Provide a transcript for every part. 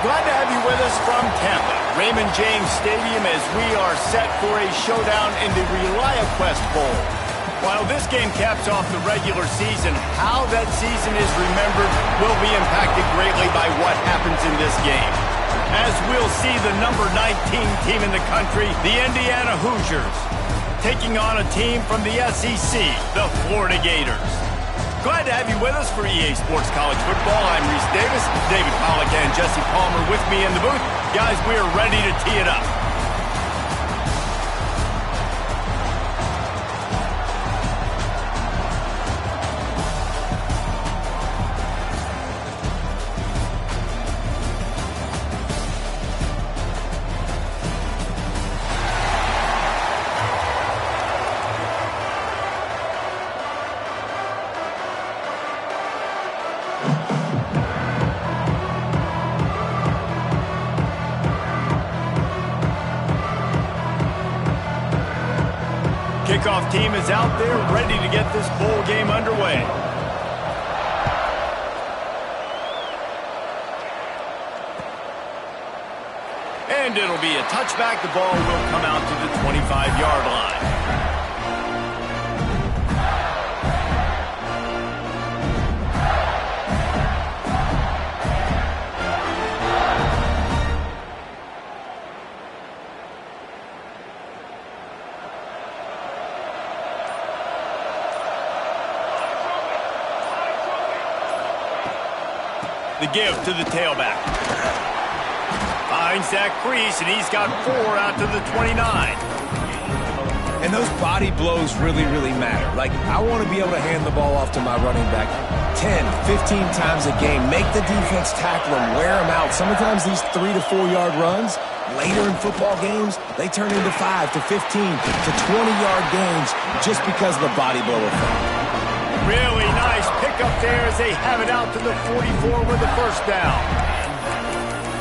Glad to have you with us from Tampa, Raymond James Stadium, as we are set for a showdown in the ReliaQuest Bowl. While this game caps off the regular season, how that season is remembered will be impacted greatly by what happens in this game. As we'll see the number 19 team in the country, the Indiana Hoosiers, taking on a team from the SEC, the Florida Gators. Glad to have you with us for EA Sports College Football. I'm Reese Davis, David Pollack and Jesse Palmer with me in the booth. Guys, we are ready to tee it up. Kickoff team is out there ready to get this bowl game underway. And it'll be a touchback. The ball will come out to the 25-yard line. The give to the tailback. Finds that crease, and he's got 4 out to the 29. And those body blows really, really matter. Like, I want to be able to hand the ball off to my running back 10, 15 times a game. Make the defense tackle him, wear him out. Sometimes these 3 to 4 yard runs, later in football games, they turn into 5 to 15 to 20-yard gains just because of the body blow effect. Really nice pickup there as they have it out to the 44 with the first down.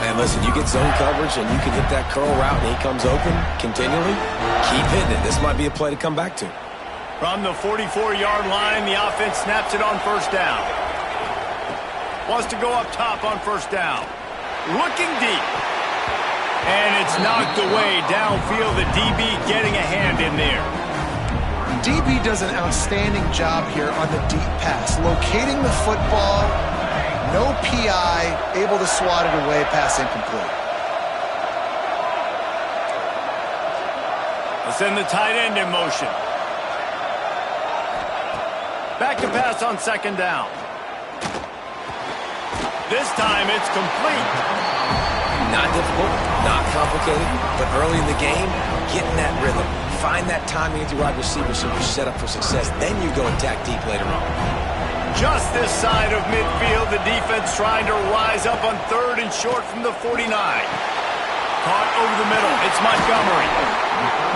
And listen, you get zone coverage and you can hit that curl route and he comes open continually. Keep hitting it. This might be a play to come back to. From the 44-yard line, the offense snaps it on first down. Wants to go up top on first down. Looking deep. And it's knocked away downfield. The DB getting a hand in there. DB does an outstanding job here on the deep pass. Locating the football, no PI, able to swat it away, pass incomplete. Let's send the tight end in motion. Back to pass on second down. This time it's complete. Not difficult, not complicated, but early in the game, getting that rhythm. Find that timing with your wide receiver so you're set up for success. Then you go attack deep later on. Just this side of midfield, the defense trying to rise up on third and short from the 49. Caught over the middle. It's Montgomery.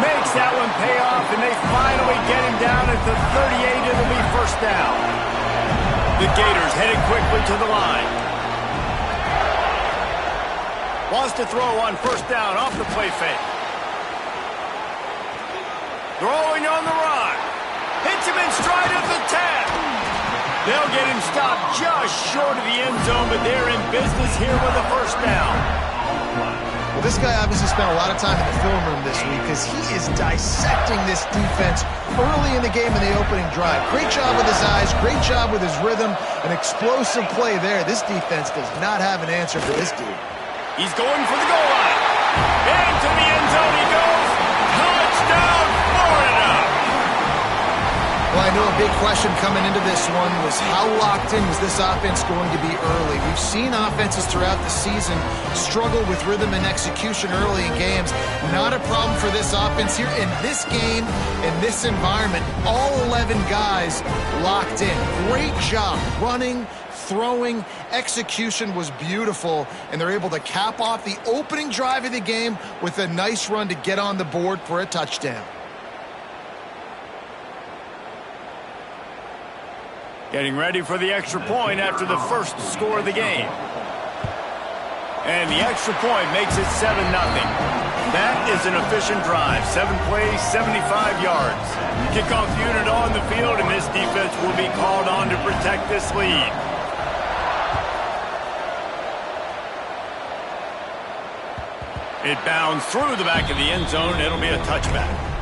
Makes that one pay off, and they finally get him down at the 38. It'll be first down. The Gators headed quickly to the line. Wants to throw on first down off the play fake. Throwing on the run. Hits him in stride at the 10. They'll get him stopped just short of the end zone, but they're in business here with a first down. Well, this guy obviously spent a lot of time in the film room this week because he is dissecting this defense early in the game in the opening drive. Great job with his eyes, great job with his rhythm, an explosive play there. This defense does not have an answer for this dude. He's going for the goal line. Into the end zone he goes. Touchdown, Florida! Well, I know a big question coming into this one was how locked in was this offense going to be early? We've seen offenses throughout the season struggle with rhythm and execution early in games. Not a problem for this offense here. In this game, in this environment, all 11 guys locked in. Great job running, throwing, execution was beautiful, and they're able to cap off the opening drive of the game with a nice run to get on the board for a touchdown. Getting ready for the extra point after the first score of the game. And the extra point makes it 7-0. That is an efficient drive. 7 plays, 75 yards. Kickoff unit on the field, and this defense will be called on to protect this lead. It bounds through the back of the end zone. It'll be a touchback.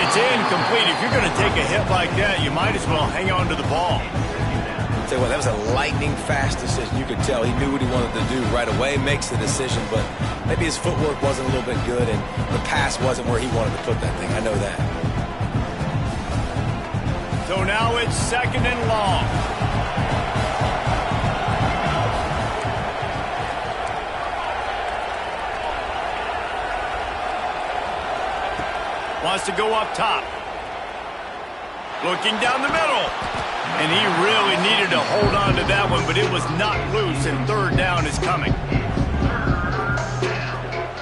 It's incomplete. If you're going to take a hit like that, you might as well hang on to the ball. Tell you what, that was a lightning fast decision. You could tell he knew what he wanted to do right away, makes the decision, but maybe his footwork wasn't a little bit good and the pass wasn't where he wanted to put that thing. I know that. So now it's 2nd and long. Wants to go up top. Looking down the middle. And he really needed to hold on to that one, but it was not loose, and 3rd down is coming.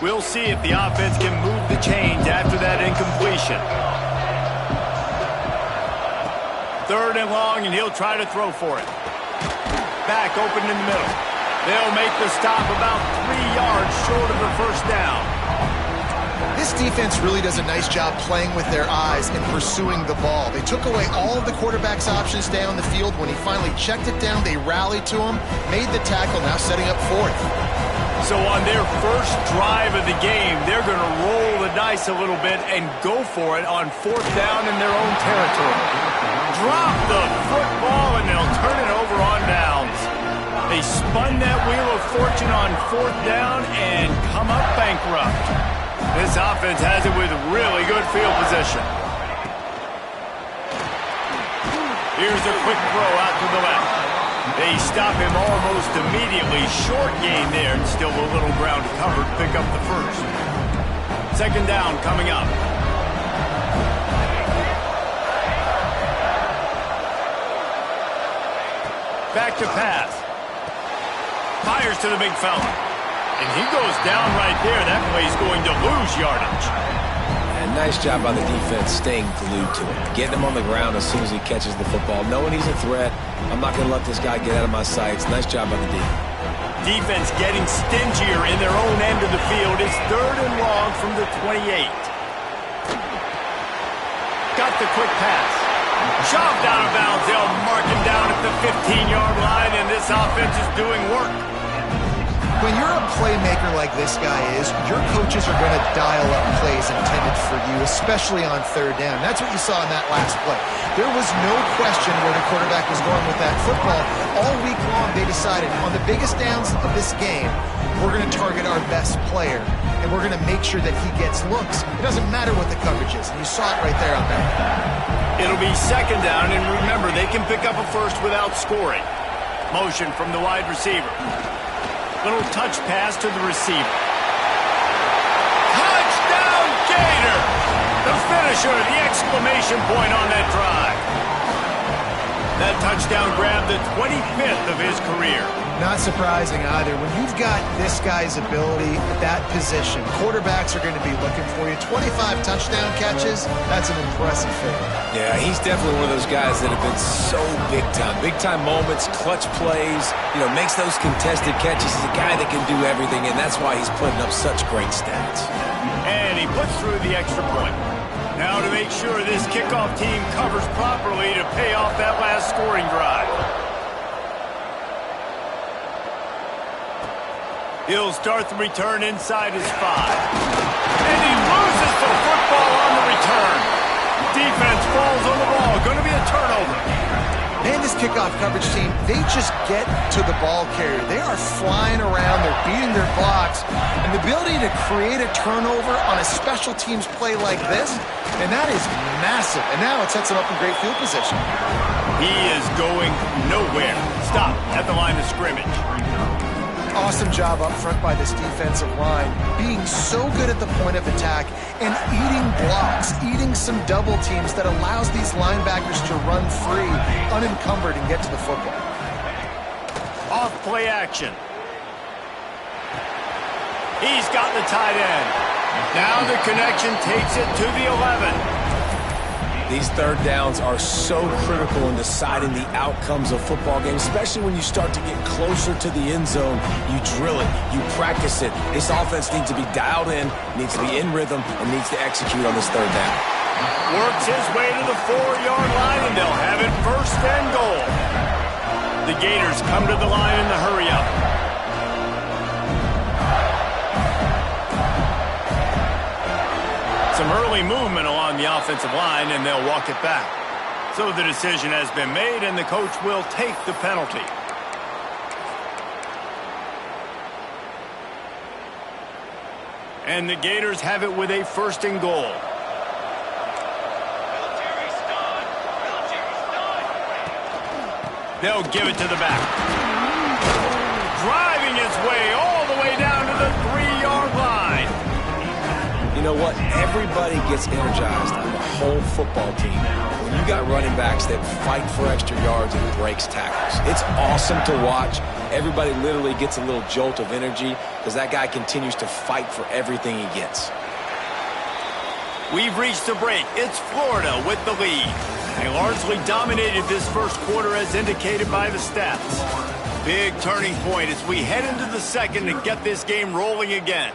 We'll see if the offense can move the chains after that incompletion. 3rd and long, and he'll try to throw for it. Back open in the middle. They'll make the stop about 3 yards short of the 1st down. This defense really does a nice job playing with their eyes and pursuing the ball. They took away all of the quarterback's options down the field. When he finally checked it down, they rallied to him, made the tackle, now setting up 4th. So on their first drive of the game, they're going to roll the dice a little bit and go for it on 4th down in their own territory. Drop the football, and they'll turn it over on downs. They spun that wheel of fortune on 4th down and come up bankrupt. This offense has it with really good field position. Here's a quick throw out to the left. They stop him almost immediately. Short gain there, and still a little ground covered. Pick up the 1st. 2nd down coming up. Back to pass. Fires to the big fella. And he goes down right there. That play's going to lose yardage. And nice job by the defense staying glued to him. Getting him on the ground as soon as he catches the football. Knowing he's a threat. I'm not going to let this guy get out of my sights. Nice job by the D. Defense getting stingier in their own end of the field. It's 3rd and long from the 28. Got the quick pass. Shoved out of bounds. They'll mark him down at the 15-yard line, and this offense is doing work. When you're a playmaker like this guy is, your coaches are going to dial up plays intended for you, especially on 3rd down. That's what you saw in that last play. There was no question where the quarterback was going with that football. All week long, they decided on the biggest downs of this game, we're going to target our best player, and we're going to make sure that he gets looks. It doesn't matter what the coverage is, and you saw it right there on that. It'll be 2nd down, and remember, they can pick up a 1st without scoring. Motion from the wide receiver. Little touch pass to the receiver. Touchdown, Gator! The finisher, the exclamation point on that drive. That touchdown grabbed the 25th of his career. Not surprising either. When you've got this guy's ability at that position, quarterbacks are going to be looking for you. 25 touchdown catches, that's an impressive figure. Yeah, he's definitely one of those guys that have been so big time. Big time moments, clutch plays, makes those contested catches. He's a guy that can do everything, and that's why he's putting up such great stats. And he puts through the extra point. Now to make sure this kickoff team covers properly to pay off that last scoring drive. He'll start the return inside his 5. And he loses the football on the return. Defense falls on the ball. Going to be a turnover. Man, this kickoff coverage team, they just get to the ball carrier. They are flying around. They're beating their blocks. And the ability to create a turnover on a special teams play like this, and that is massive. And now it sets them up in great field position. He is going nowhere. Stop at the line of scrimmage. Awesome job up front by this defensive line, being so good at the point of attack and eating blocks, eating some double teams that allows these linebackers to run free, unencumbered, and get to the football. Off play action. He's got the tight end. Now the connection takes it to the 11. These third downs are so critical in deciding the outcomes of football games, especially when you start to get closer to the end zone. You drill it, you practice it. This offense needs to be dialed in, needs to be in rhythm, and needs to execute on this third down. Works his way to the 4-yard line, and they'll have it first and goal. The Gators come to the line in the hurry-up. Some early movement along the offensive line, and they'll walk it back. So the decision has been made, and the coach will take the penalty. And the Gators have it with a first and goal. They'll give it to the back. Driving his way all the way down to the 3-yard line. You know what? Everybody gets energized on the whole football team when you got running backs that fight for extra yards and breaks tackles. It's awesome to watch. Everybody literally gets a little jolt of energy because that guy continues to fight for everything he gets. We've reached the break. It's Florida with the lead. They largely dominated this first quarter as indicated by the stats. Big turning point as we head into the second to get this game rolling again.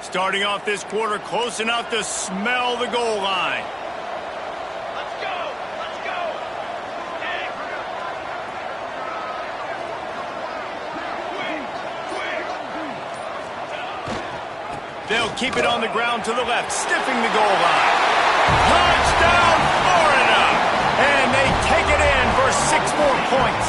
Starting off this quarter close enough to smell the goal line. Let's go! Let's go! They'll keep it on the ground to the left, stiffing the goal line. Touchdown, Florida! And they take it in for 6 more points.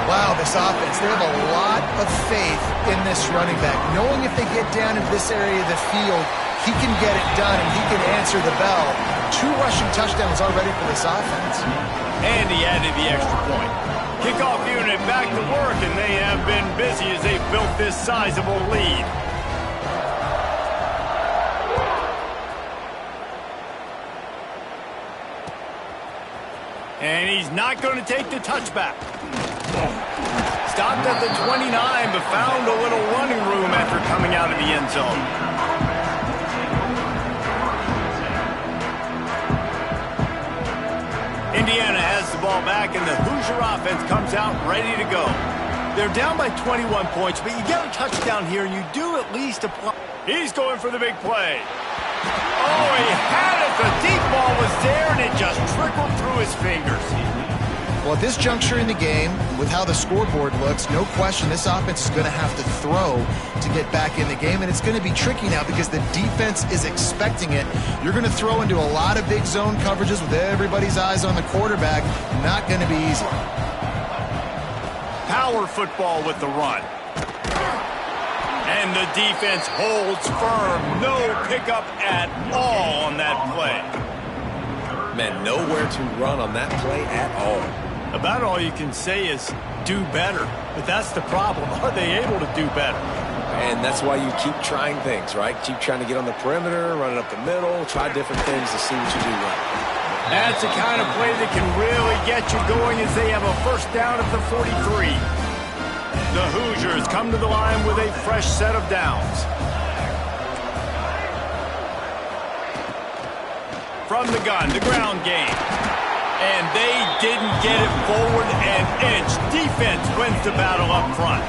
Wow, this offense, they have a lot of faith in this running back. Knowing if they get down into this area of the field, he can get it done and he can answer the bell. 2 rushing touchdowns already for this offense. And he added the extra point. Kickoff unit back to work, and they have been busy as they've built this sizable lead. And he's not going to take the touchback. Stopped at the 29, but found a little running room after coming out of the end zone. Indiana has the ball back, and the Hoosier offense comes out ready to go. They're down by 21 points, but you get a touchdown here, and you do at least apply. He's going for the big play. Oh, he had it. The deep ball was there, and it just trickled through his fingers. Well, at this juncture in the game, with how the scoreboard looks, no question this offense is going to have to throw to get back in the game, and it's going to be tricky now because the defense is expecting it. You're going to throw into a lot of big zone coverages with everybody's eyes on the quarterback. Not going to be easy. Power football with the run. And the defense holds firm. No pickup at all on that play. Man, nowhere to run on that play at all. About all you can say is do better. But that's the problem. Are they able to do better? And that's why you keep trying things, right? Keep trying to get on the perimeter, run it up the middle, try different things to see what you do right. That's the kind of play that can really get you going as they have a first down at the 43. The Hoosiers come to the line with a fresh set of downs. From the gun, the ground game. And they didn't get it forward an inch. Defense wins the battle up front.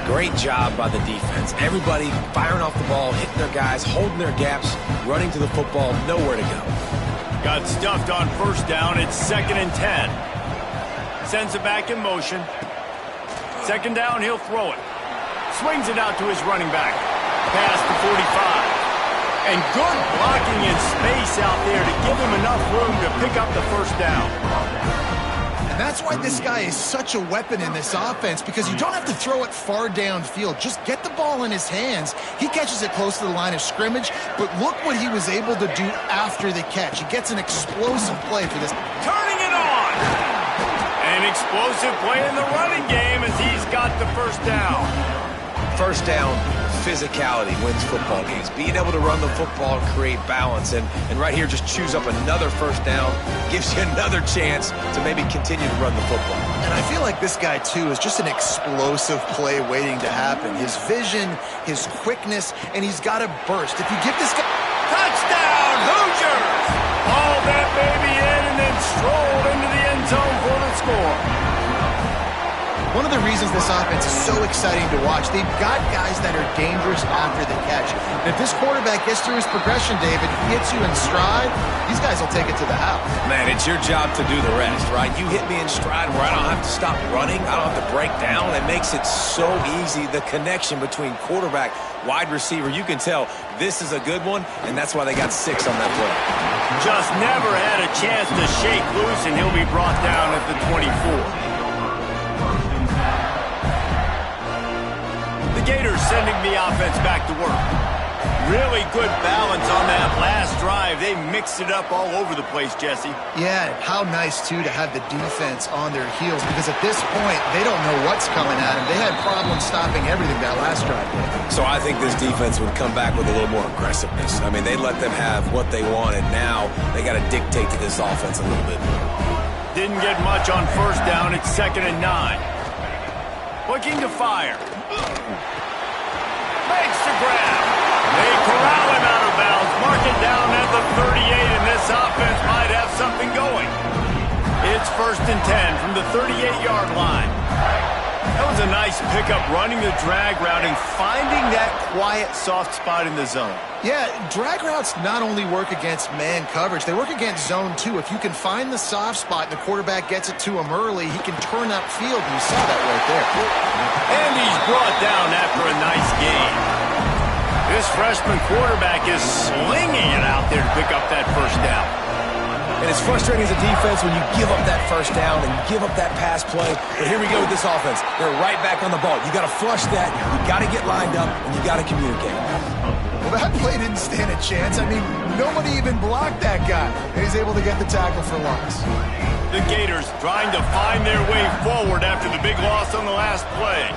Great job by the defense. Everybody firing off the ball, hitting their guys, holding their gaps, running to the football, nowhere to go. Got stuffed on first down. It's 2nd and 10. Sends it back in motion. 2nd down, he'll throw it. Swings it out to his running back. Past the 45. And good blocking in space out there to give him enough room to pick up the first down. And that's why this guy is such a weapon in this offense, because you don't have to throw it far downfield. Just get the ball in his hands. He catches it close to the line of scrimmage, but look what he was able to do after the catch. He gets an explosive play for this. Turning it on! An explosive play in the running game as he's got the first down. First down, physicality wins football games. Being able to run the football and create balance. And right here, just choose up another first down. Gives you another chance to maybe continue to run the football. And I feel like this guy, too, is just an explosive play waiting to happen. His vision, his quickness, and he's got to burst. If you give this guy... Touchdown, Hoosiers! Hauled that baby in and then strolled into the end zone for the score. One of the reasons this offense is so exciting to watch, they've got guys that are dangerous after the catch. And if this quarterback gets through his progression, David, he hits you in stride, these guys will take it to the house. Man, it's your job to do the rest, right? You hit me in stride where I don't have to stop running. I don't have to break down. It makes it so easy. The connection between quarterback, wide receiver, you can tell this is a good one, and that's why they got 6 on that play. Just never had a chance to shake loose, and he'll be brought down at the 24. Gators sending the offense back to work. Really good balance on that last drive. They mixed it up all over the place, Jesse. Yeah, how nice, too, to have the defense on their heels, because at this point, they don't know what's coming at them. They had problems stopping everything that last drive did. So I think this defense would come back with a little more aggressiveness. I mean, they let them have what they wanted. Now they got to dictate to this offense a little bit more. Didn't get much on first down. It's 2nd and 9. Looking to fire. Makes the grab. They corral him out of bounds. Mark it down at the 38, and this offense might have something going. It's 1st and 10 from the 38-yard line. That was a nice pickup, running the drag route and finding that quiet, soft spot in the zone. Yeah, drag routes not only work against man coverage, they work against zone too. If you can find the soft spot and the quarterback gets it to him early, he can turn upfield, and you saw that right there. And he's brought down after a nice gain. This freshman quarterback is slinging it out there to pick up that first down. And it's frustrating as a defense when you give up that first down and you give up that pass play. But here we go with this offense. They're right back on the ball. You got to flush that. You got to get lined up, and you got to communicate. Well, that play didn't stand a chance. I mean, nobody even blocked that guy. And he's able to get the tackle for loss. The Gators trying to find their way forward after the big loss on the last play.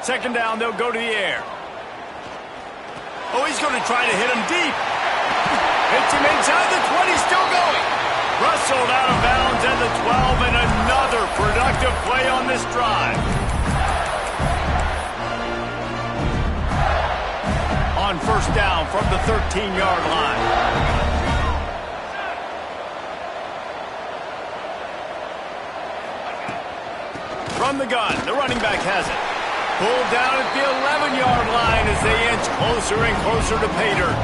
2nd down, they'll go to the air. Oh, he's going to try to hit him deep. Hits him inside the 20, still going. Rustled out of bounds at the 12, and another productive play on this drive. On 1st down from the 13-yard line. From the gun, the running back has it. Pulled down at the 11-yard line as they inch closer and closer to pay dirt.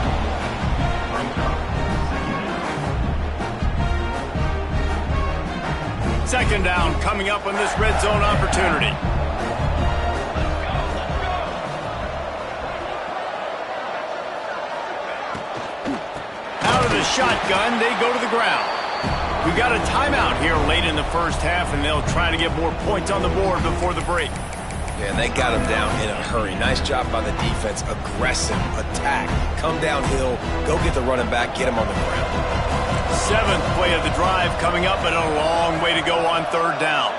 Second down coming up on this red zone opportunity. Out of the shotgun, they go to the ground. We've got a timeout here late in the first half, and they'll try to get more points on the board before the break. Yeah, and they got him down in a hurry. Nice job by the defense. Aggressive attack. Come downhill. Go get the running back. Get him on the ground. 7th play of the drive coming up, and a long way to go on 3rd down.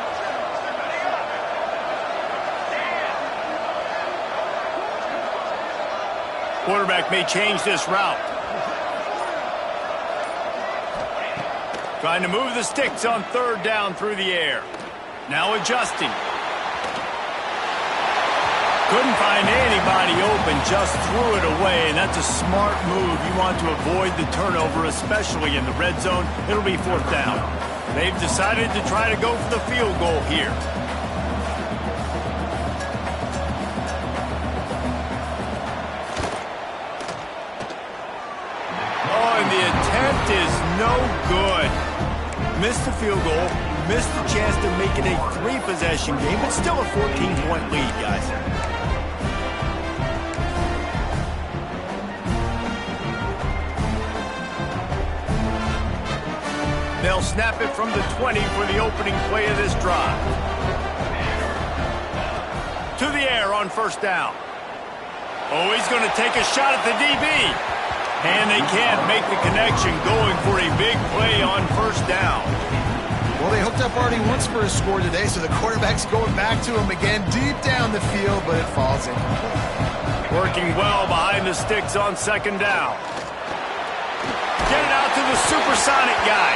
Quarterback may change this route. Trying to move the sticks on 3rd down through the air. Now adjusting. Couldn't find anybody open, just threw it away, and that's a smart move. You want to avoid the turnover, especially in the red zone. It'll be 4th down. They've decided to try to go for the field goal here. Oh, and the attempt is no good. Missed the field goal, missed the chance to make it a 3-possession game, but still a 14-point lead, guys. They'll snap it from the 20 for the opening play of this drive. To the air on 1st down. Oh, he's going to take a shot at the DB. And they can't make the connection, going for a big play on 1st down. Well, they hooked up already once for a score today, so the quarterback's going back to him again deep down the field, but it falls incomplete. Working well behind the sticks on second down. Get it out to the supersonic guy.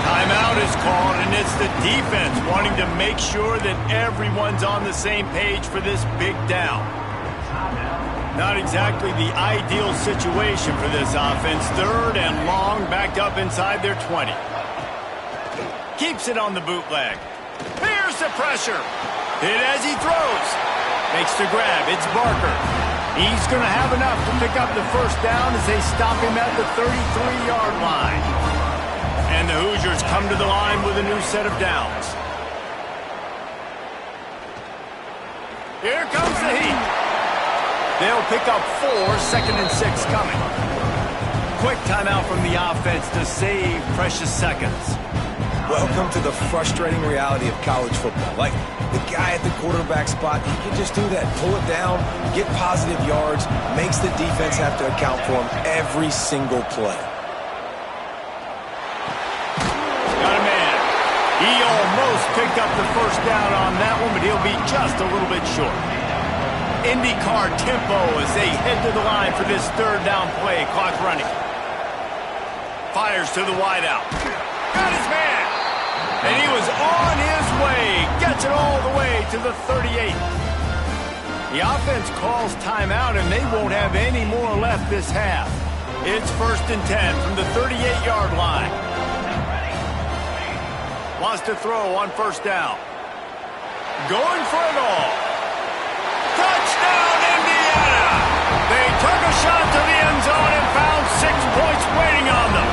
Timeout is called, and it's the defense wanting to make sure that everyone's on the same page for this big down. Not exactly the ideal situation for this offense. Third and long, backed up inside their 20. Keeps it on the bootleg. Here's the pressure. Hit as he throws. Makes the grab. It's Barker. He's going to have enough to pick up the first down as they stop him at the 33-yard line. And the Hoosiers come to the line with a new set of downs. Here comes the heat. They'll pick up 4, second and 6 coming. Quick timeout from the offense to save precious seconds. Welcome to the frustrating reality of college football. Like, the guy at the quarterback spot, he can just do that. Pull it down, get positive yards, makes the defense have to account for him every single play. Got a man. He almost picked up the first down on that one, but he'll be just a little bit short. IndyCar tempo as they head to the line for this third down play. Clock running. Fires to the wideout. Got his man. And he was on his way. Gets it all the way to the 38. The offense calls timeout, and they won't have any more left this half. It's 1st and 10 from the 38-yard line. Wants to throw on first down. Going for it all. Touchdown, Indiana! They took a shot to the end zone and found 6 points waiting on them.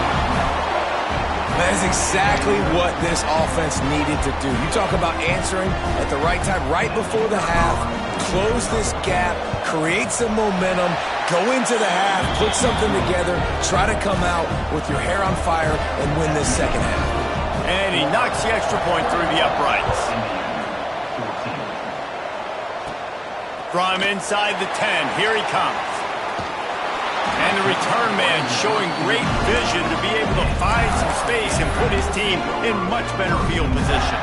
That is exactly what this offense needed to do. You talk about answering at the right time, right before the half, close this gap, create some momentum, go into the half, put something together, try to come out with your hair on fire and win this second half. And he knocks the extra point through the uprights. From inside the 10, here he comes. And the return man showing great vision to be able to find some space and put his team in much better field position.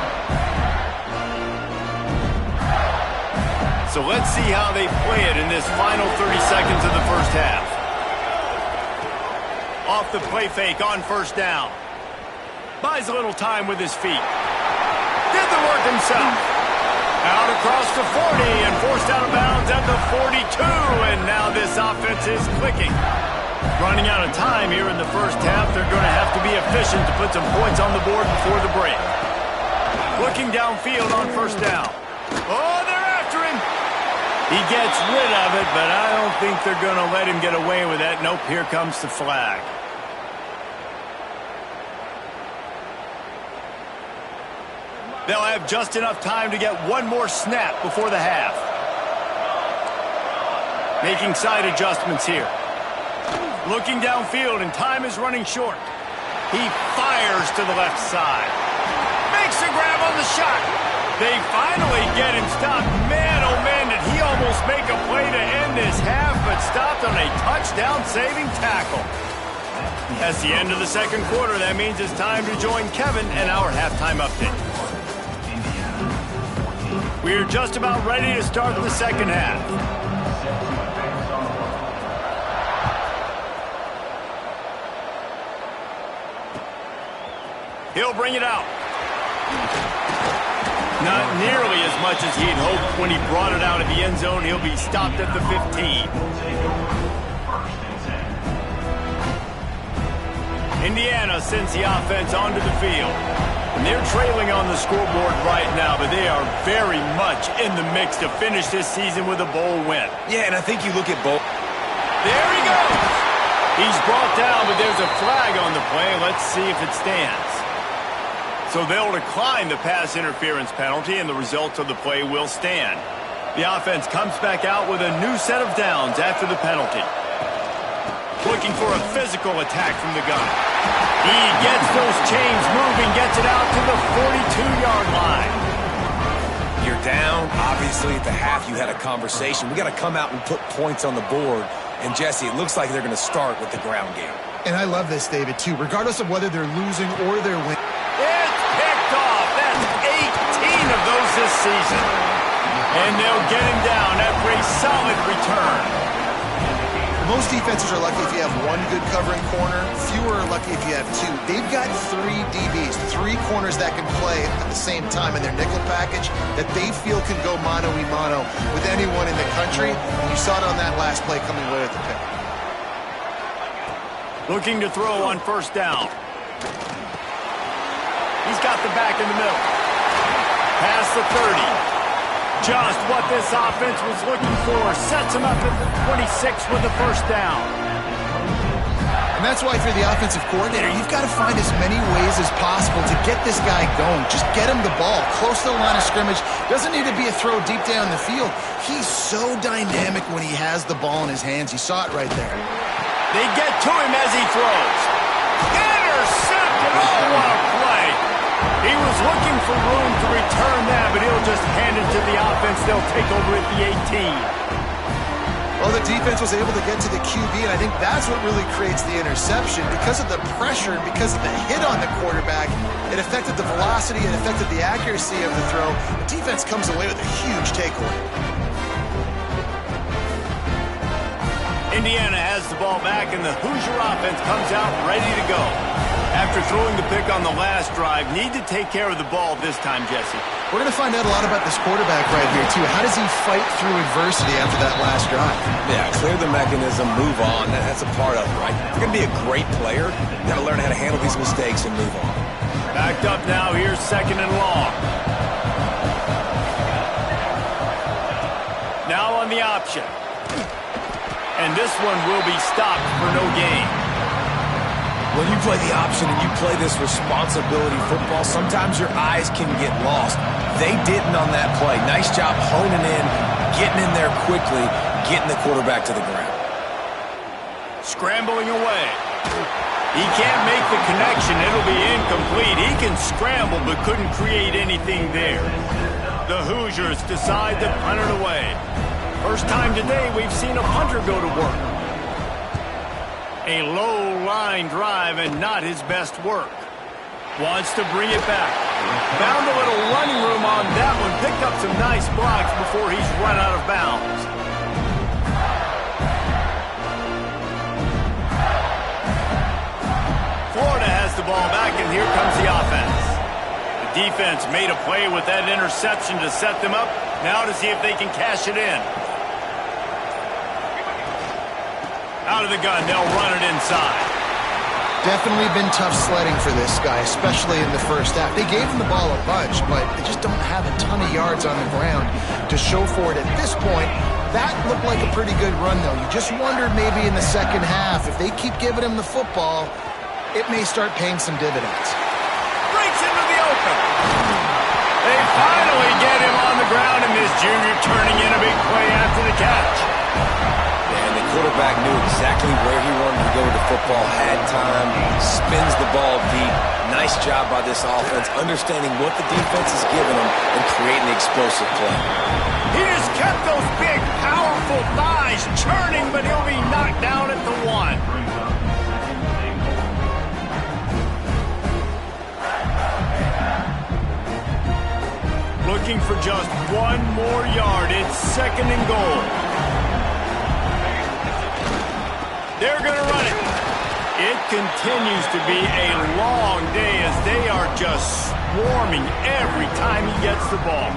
So let's see how they play it in this final 30 seconds of the first half. Off the play fake on first down. Buys a little time with his feet. Did the work himself. Out across the 40 and forced out of bounds at the 42. And now this offense is clicking. Running out of time here in the first half. They're going to have to be efficient to put some points on the board before the break. Looking downfield on first down. Oh, they're after him. He gets rid of it, but I don't think they're going to let him get away with that. Nope, here comes the flag. They'll have just enough time to get one more snap before the half. Making side adjustments here. Looking downfield, and time is running short. He fires to the left side. Makes a grab on the shot. They finally get him stopped. Man, oh man, did he almost make a play to end this half, but stopped on a touchdown-saving tackle. That's the end of the second quarter. That means it's time to join Kevin and our halftime update. We're just about ready to start the second half. He'll bring it out. Not nearly as much as he'd hoped when he brought it out of the end zone. He'll be stopped at the 15. Indiana sends the offense onto the field. And they're trailing on the scoreboard right now, but they are very much in the mix to finish this season with a bowl win. Yeah, and I think you look at both. There he goes. He's brought down, but there's a flag on the play. Let's see if it stands. So they'll decline the pass interference penalty, and the results of the play will stand. The offense comes back out with a new set of downs after the penalty. Looking for a physical attack from the gun. He gets those chains moving, gets it out to the 42-yard line. You're down. Obviously, at the half, you had a conversation. We got to come out and put points on the board. And, Jesse, it looks like they're going to start with the ground game. And I love this, David, too. Regardless of whether they're losing or they're winning. It's picked season. And they'll get him down after a solid return. Most defenses are lucky if you have one good covering corner. Fewer are lucky if you have two. They've got 3 DBs, 3 corners that can play at the same time in their nickel package that they feel can go mano-a-mano with anyone in the country. And you saw it on that last play coming away with the pick. Looking to throw on first down. He's got the back in the middle. Past the 30. Just what this offense was looking for. Sets him up at the 26 with the first down. And that's why if you're the offensive coordinator, you've got to find as many ways as possible to get this guy going. Just get him the ball close to the line of scrimmage. Doesn't need to be a throw deep down the field. He's so dynamic when he has the ball in his hands. You saw it right there. They get to him as he throws. Intercepted! Oh, what a play! He was looking for room to return that, but he'll just hand it to the offense. They'll take over at the 18. Well, the defense was able to get to the QB, and I think that's what really creates the interception. Because of the pressure and because of the hit on the quarterback, it affected the velocity, it affected the accuracy of the throw. The defense comes away with a huge takeaway. Indiana has the ball back, and the Hoosier offense comes out ready to go. After throwing the pick on the last drive, need to take care of the ball this time, Jesse. We're going to find out a lot about this quarterback right here, too. How does he fight through adversity after that last drive? Yeah, clear the mechanism, move on. That's a part of it, right? If you're going to be a great player, you got to learn how to handle these mistakes and move on. Backed up now, here's second and long. Now on the option. And this one will be stopped for no gain. When you play the option and you play this responsibility football, sometimes your eyes can get lost. They didn't on that play. Nice job honing in, getting in there quickly, getting the quarterback to the ground. Scrambling away. He can't make the connection. It'll be incomplete. He can scramble but couldn't create anything there. The Hoosiers decide to punt it away. First time today we've seen a punter go to work. A low line drive and not his best work. Wants to bring it back. Found a little running room on that one. Picked up some nice blocks before he's run out of bounds. Florida has the ball back, and here comes the offense. The defense made a play with that interception to set them up. Now to see if they can cash it in. Out of the gun, they'll run it inside. Definitely been tough sledding for this guy, especially in the first half. They gave him the ball a bunch, but they just don't have a ton of yards on the ground to show for it at this point. That looked like a pretty good run, though. You just wonder maybe in the second half, if they keep giving him the football, it may start paying some dividends. Breaks into the open. They finally get him on the ground, and this junior turning in a big play after the catch. And the quarterback knew exactly where he wanted to go with the football, had time, spins the ball deep. Nice job by this offense, understanding what the defense is giving them and creating the explosive play. He has kept those big, powerful thighs churning, but he'll be knocked down at the 1. Looking for just 1 more yard. It's second and goal. They're going to run it. It continues to be a long day as they are just swarming every time he gets the ball.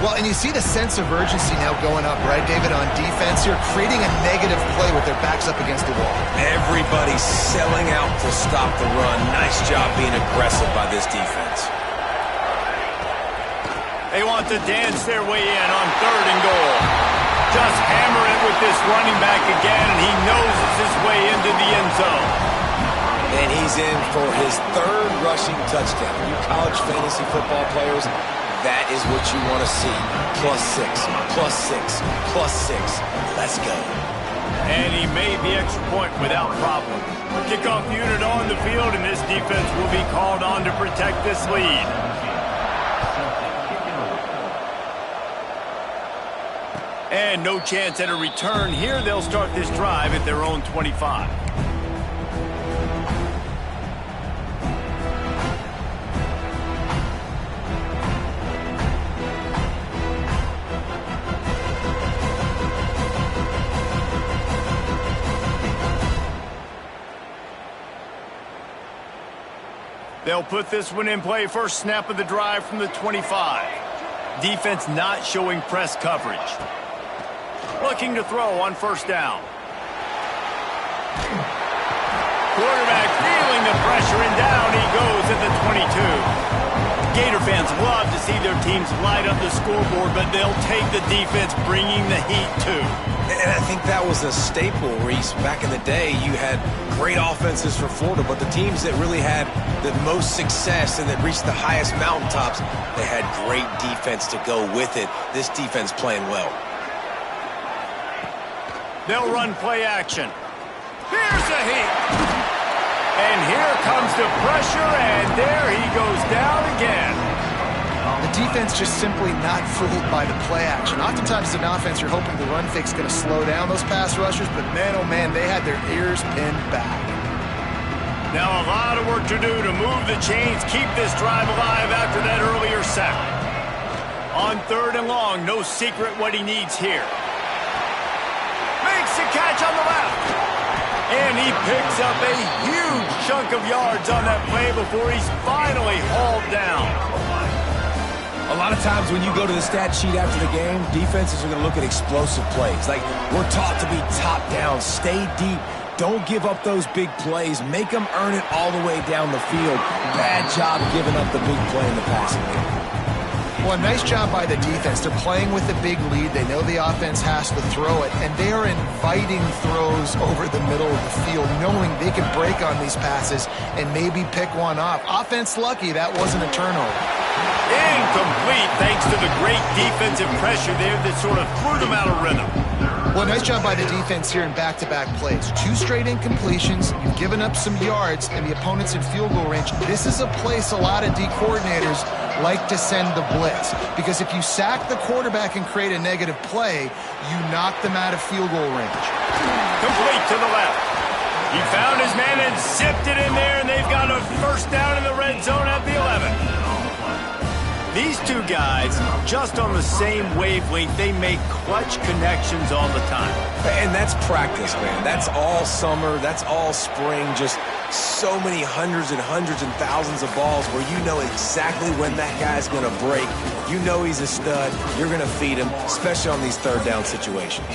Well, and you see the sense of urgency now going up, right, David, on defense here, creating a negative play with their backs up against the wall. Everybody's selling out to stop the run. Nice job being aggressive by this defense. They want to dance their way in on third and goal. Just hammer it with this running back again, and he noses his way into the end zone. And he's in for his 3rd rushing touchdown. You college fantasy football players, that is what you want to see. +6, +6, +6. Let's go. And he made the extra point without problem. Kickoff unit on the field, and this defense will be called on to protect this lead. And no chance at a return here. They'll start this drive at their own 25. They'll put this one in play. First snap of the drive from the 25. Defense not showing press coverage. Looking to throw on first down. Quarterback feeling the pressure, and down he goes at the 22. Gator fans love to see their teams light up the scoreboard, but they'll take the defense bringing the heat too. And I think that was a staple, Reese. Back in the day, you had great offenses for Florida, but the teams that really had the most success and that reached the highest mountaintops, they had great defense to go with it. This defense playing well. They'll run play action. Here's the heat. And here comes the pressure, and there he goes down again. The defense just simply not fooled by the play action. Oftentimes as an offense, you're hoping the run fake's going to slow down those pass rushers, but man, oh man, they had their ears pinned back. Now a lot of work to do to move the chains, keep this drive alive after that earlier sack. On third and long, no secret what he needs here. Makes the catch on the left. And he picks up a huge chunk of yards on that play before he's finally hauled down. A lot of times when you go to the stat sheet after the game, defenses are going to look at explosive plays. Like, we're taught to be top down, stay deep, don't give up those big plays, make them earn it all the way down the field. Bad job giving up the big play in the passing game. Well, nice job by the defense. They're playing with a big lead. They know the offense has to throw it, and they are inviting throws over the middle of the field, knowing they can break on these passes and maybe pick one off. Offense lucky that wasn't a turnover. Incomplete thanks to the great defensive pressure there that sort of threw them out of rhythm. Well, nice job by the defense here in back-to-back plays. 2 straight incompletions. You've given up some yards, and the opponent's in field goal range. This is a place a lot of D coordinators like to send the blitz, because if you sack the quarterback and create a negative play, you knock them out of field goal range. Complete to the left. He found his man and zipped it in there, and they've got a first down in the red zone at the 11. These two guys, just on the same wavelength, they make clutch connections all the time. And that's practice, man. That's all summer. That's all spring. Just so many hundreds and thousands of balls where you know exactly when that guy's going to break. You know he's a stud. You're going to feed him, especially on these third down situations.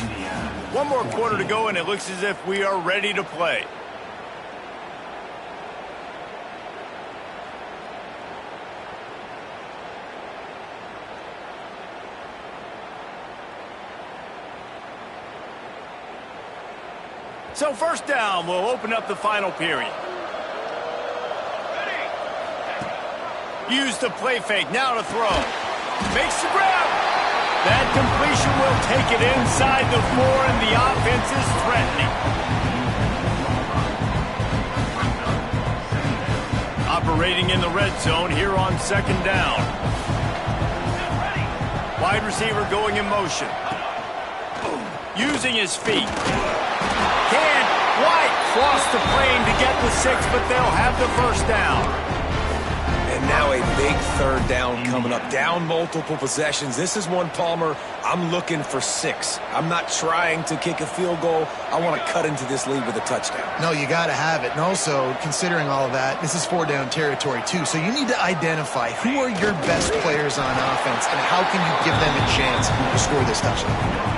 One more quarter to go, and it looks as if we are ready to play. So first down, we'll open up the final period. Use the play fake, now to throw. Makes the grab. That completion will take it inside the 4, and the offense is threatening. Operating in the red zone here on second down. Wide receiver going in motion. Using his feet. White cross the plane to get the 6, but they'll have the first down. And now a big third down coming up. Down multiple possessions. This is one, Palmer, I'm looking for 6. I'm not trying to kick a field goal. I want to cut into this lead with a touchdown. No, you got to have it. And also, considering all of that, this is 4-down territory too. So you need to identify who are your best players on offense and how can you give them a chance to score this touchdown.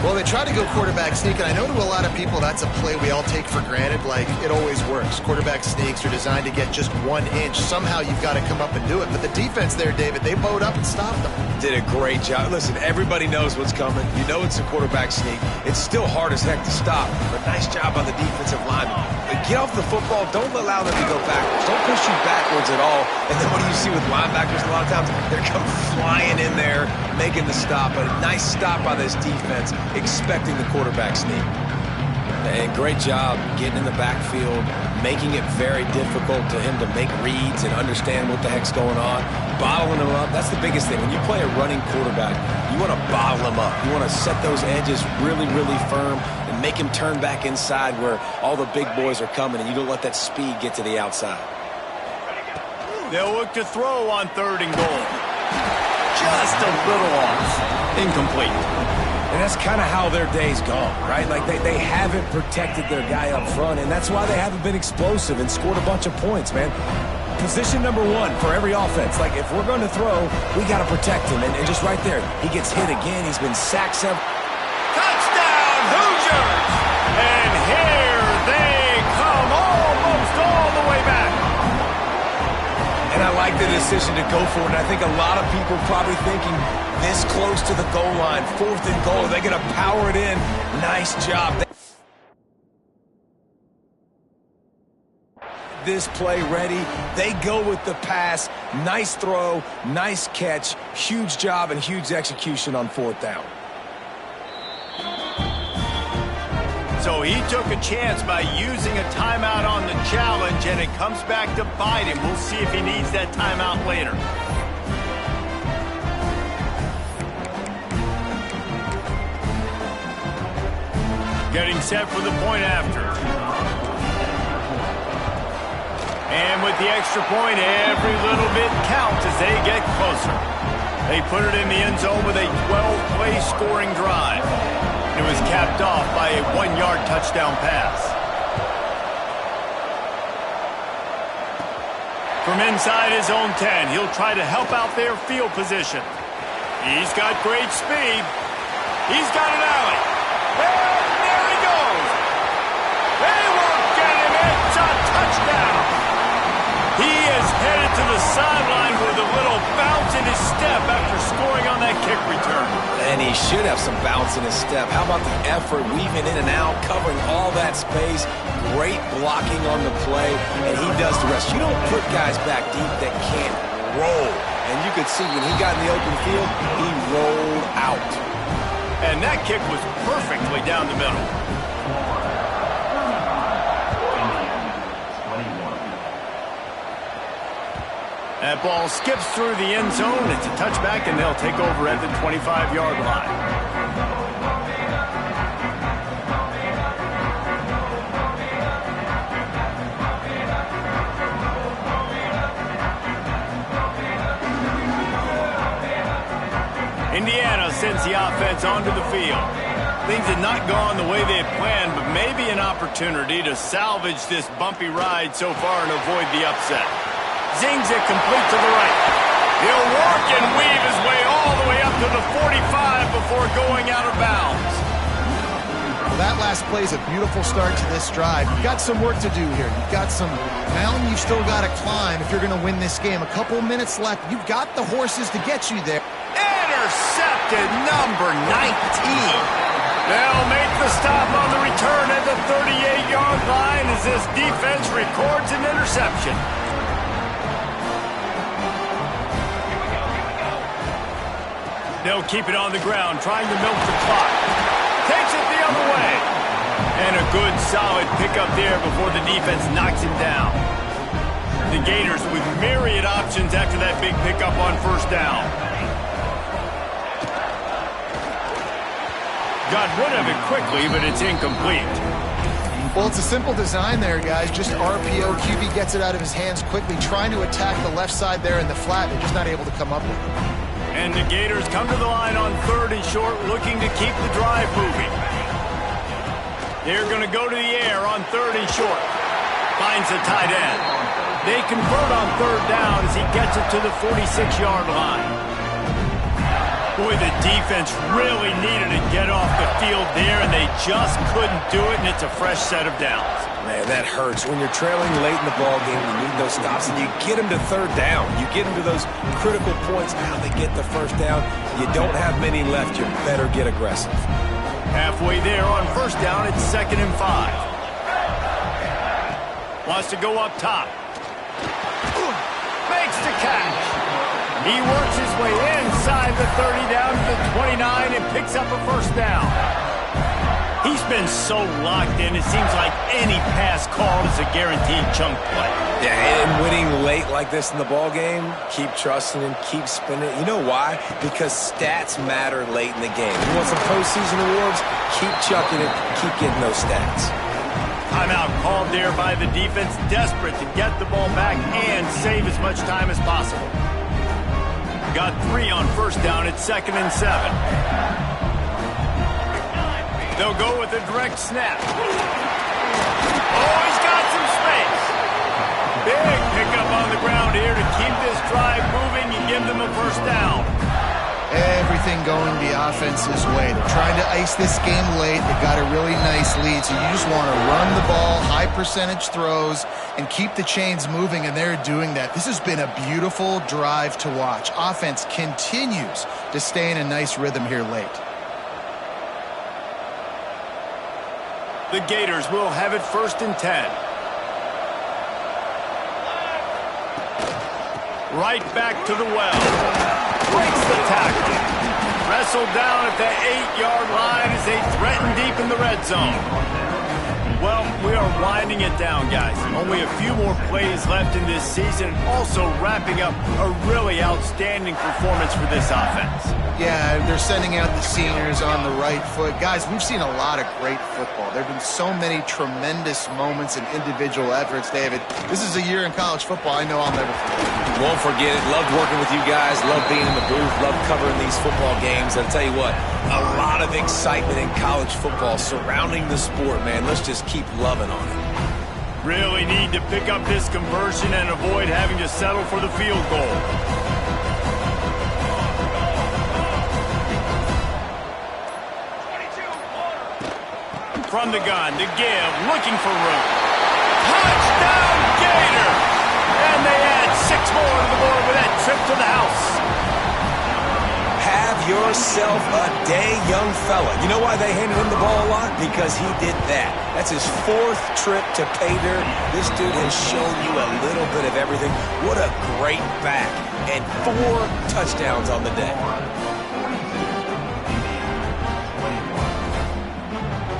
Well, they try to go quarterback sneak, and I know to a lot of people that's a play we all take for granted, like it always works. Quarterback sneaks are designed to get just 1 inch. Somehow you've got to come up and do it. But the defense there, David, they bowed up and stopped them. Did a great job. Listen, everybody knows what's coming. You know it's a quarterback sneak. It's still hard as heck to stop, but nice job by the defensive lineman. Get off the football. Don't allow them to go backwards. Don't push you backwards at all. And then what do you see with linebackers a lot of times? They're come flying in there, making the stop. But a nice stop by this defense, expecting the quarterback sneak. And great job getting in the backfield, making it very difficult to him to make reads and understand what the heck's going on. Bottling him up, that's the biggest thing. When you play a running quarterback, you want to bottle him up. You want to set those edges really, really firm and make him turn back inside where all the big boys are coming, and you don't let that speed get to the outside. They'll look to throw on 3rd and goal. Just a little off. Incomplete. And And that's kind of how their day's gone, right? Like they haven't protected their guy up front, and that's why they haven't been explosive and scored a bunch of points, man. Position number one for every offense. Like, if we're going to throw, we got to protect him. And just right there, he gets hit again. He's been sacked several. Touchdown, Hoosiers! And here they come, almost all the way back. And I like the decision to go for it. And I think a lot of people probably thinking this close to the goal line, 4th and goal, are they going to power it in? Nice job. This play ready. They go with the pass. Nice throw, nice catch, huge job and huge execution on 4th down. So he took a chance by using a timeout on the challenge, and it comes back to bite him. We'll see if he needs that timeout later. Getting set for the point after. And with the extra point, every little bit counts as they get closer. They put it in the end zone with a 12-play scoring drive. It was capped off by a 1-yard touchdown pass. From inside his own 10, he'll try to help out their field position. He's got great speed. He's got an alley. And there he goes. They won't get him. It's a touchdown. He is headed to the sideline with a little bounce in his step after scoring on that kick return. And he should have some bounce in his step. How about the effort, weaving in and out, covering all that space. Great blocking on the play, and he does the rest. You don't put guys back deep that can't roll. And you could see when he got in the open field, he rolled out. And that kick was perfectly down the middle. That ball skips through the end zone. It's a touchback, and they'll take over at the 25-yard line. Indiana sends the offense onto the field. Things had not gone the way they had planned, but maybe an opportunity to salvage this bumpy ride so far and avoid the upset. Zings it complete to the right. He'll work and weave his way all the way up to the 45 before going out of bounds. Well, that last play is a beautiful start to this drive. You've got some work to do here. You've got some mountain you've still got to climb if you're going to win this game. A couple minutes left. You've got the horses to get you there. Intercepted, number 19. They'll make the stop on the return at the 38-yard line as this defense records an interception. They'll keep it on the ground, trying to milk the clock. Takes it the other way. And a good, solid pickup there before the defense knocks him down. The Gators with myriad options after that big pickup on 1st down. Got rid of it quickly, but it's incomplete. Well, it's a simple design there, guys. Just RPO. QB gets it out of his hands quickly, trying to attack the left side there in the flat. They're just not able to come up with it. And the Gators come to the line on 3rd and short, looking to keep the drive moving. They're going to go to the air on 3rd and short. Finds the tight end. They convert on 3rd down as he gets it to the 46-yard line. Boy, the defense really needed to get off the field there, and they just couldn't do it, and it's a fresh set of downs. Man, that hurts. When you're trailing late in the ball game, you need those stops, and you get them to 3rd down. You get them to those critical points. Now they get the 1st down. You don't have many left. You better get aggressive. Halfway there on 1st down, it's 2nd and 5. Wants to go up top. Makes the catch. He works his way inside the 30 down to the 29 and picks up a 1st down. He's been so locked in, it seems like any pass called is a guaranteed chunk play. Yeah, and winning late like this in the ball game, keep trusting him, keep spinning it. You know why? Because stats matter late in the game. You want some postseason awards? Keep chucking it, keep getting those stats. Timeout called there by the defense, desperate to get the ball back and save as much time as possible. Got 3 on 1st down at 2nd and 7. They'll go with a direct snap. Oh, he's got some space. Big pickup on the ground here to keep this drive moving and give them a first down. Everything going the offense's way. They're trying to ice this game late. They've got a really nice lead, so you just want to run the ball, high percentage throws, and keep the chains moving, and they're doing that. This has been a beautiful drive to watch. Offense continues to stay in a nice rhythm here late. The Gators will have it 1st and 10. Right back to the well. Breaks the tackle. Wrestled down at the 8-yard line as they threaten deep in the red zone. Well, we are winding it down, guys. Only a few more plays left in this season. Also wrapping up a really outstanding performance for this offense. Yeah, they're sending out the seniors on the right foot. Guys, we've seen a lot of great football. There have been so many tremendous moments and individual efforts, David. This is a year in college football I know I'll never forget. Won't forget it. Loved working with you guys. Loved being in the booth. Loved covering these football games. I'll tell you what, a lot of excitement in college football surrounding the sport, man. Let's just keep loving on it. Really need to pick up this conversion and avoid having to settle for the field goal. From the gun to give, looking for room. Touchdown, Gator! And they add 6 more to the board with that trip to the house. Have yourself a day, young fella. You know why they handed him the ball a lot? Because he did that. That's his 4th trip to pay dirt. This dude has shown you a little bit of everything. What a great back. And 4 touchdowns on the day.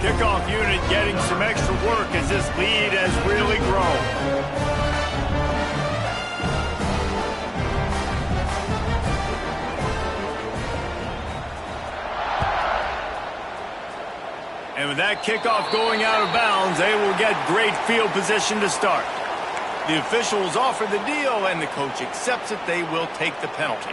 Kickoff unit getting some extra work as this lead has really grown. And with that kickoff going out of bounds, they will get great field position to start. The officials offer the deal, and the coach accepts it. They will take the penalty.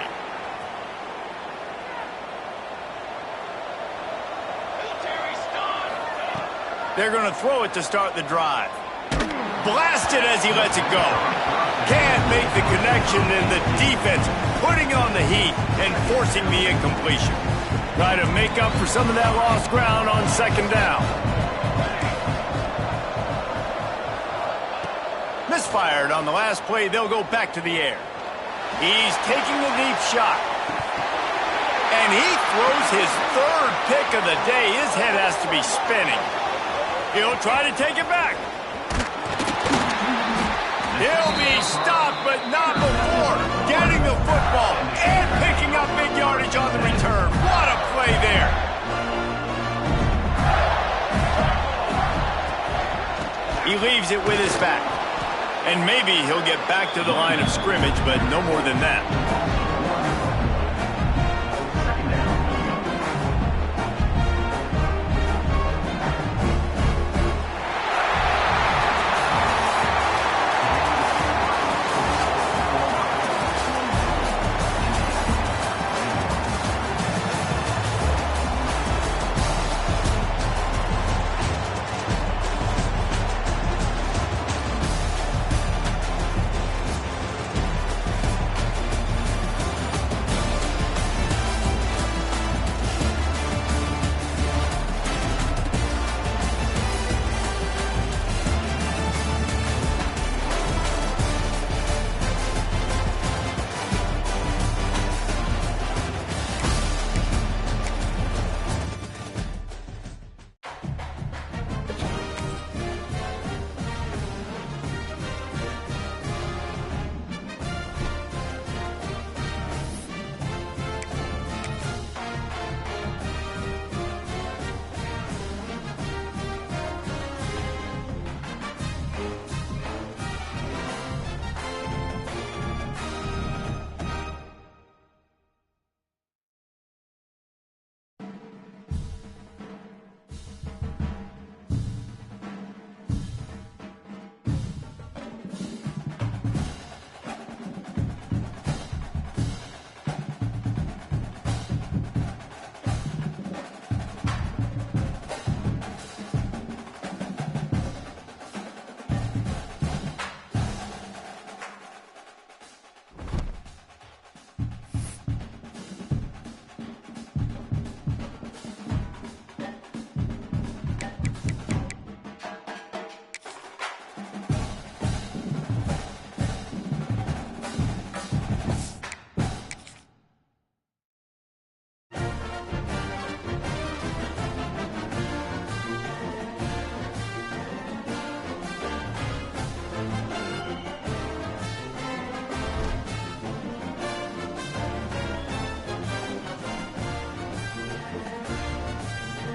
They're going to throw it to start the drive. Blasted as he lets it go. Can't make the connection, and the defense putting on the heat and forcing the incompletion. Try to make up for some of that lost ground on 2nd down. Misfired on the last play. They'll go back to the air. He's taking the deep shot. And he throws his 3rd pick of the day. His head has to be spinning. He'll try to take it back. He'll be stopped, but not before getting the football and picking up big yardage on the return. What a play there. He leaves it with his back. And maybe he'll get back to the line of scrimmage, but no more than that.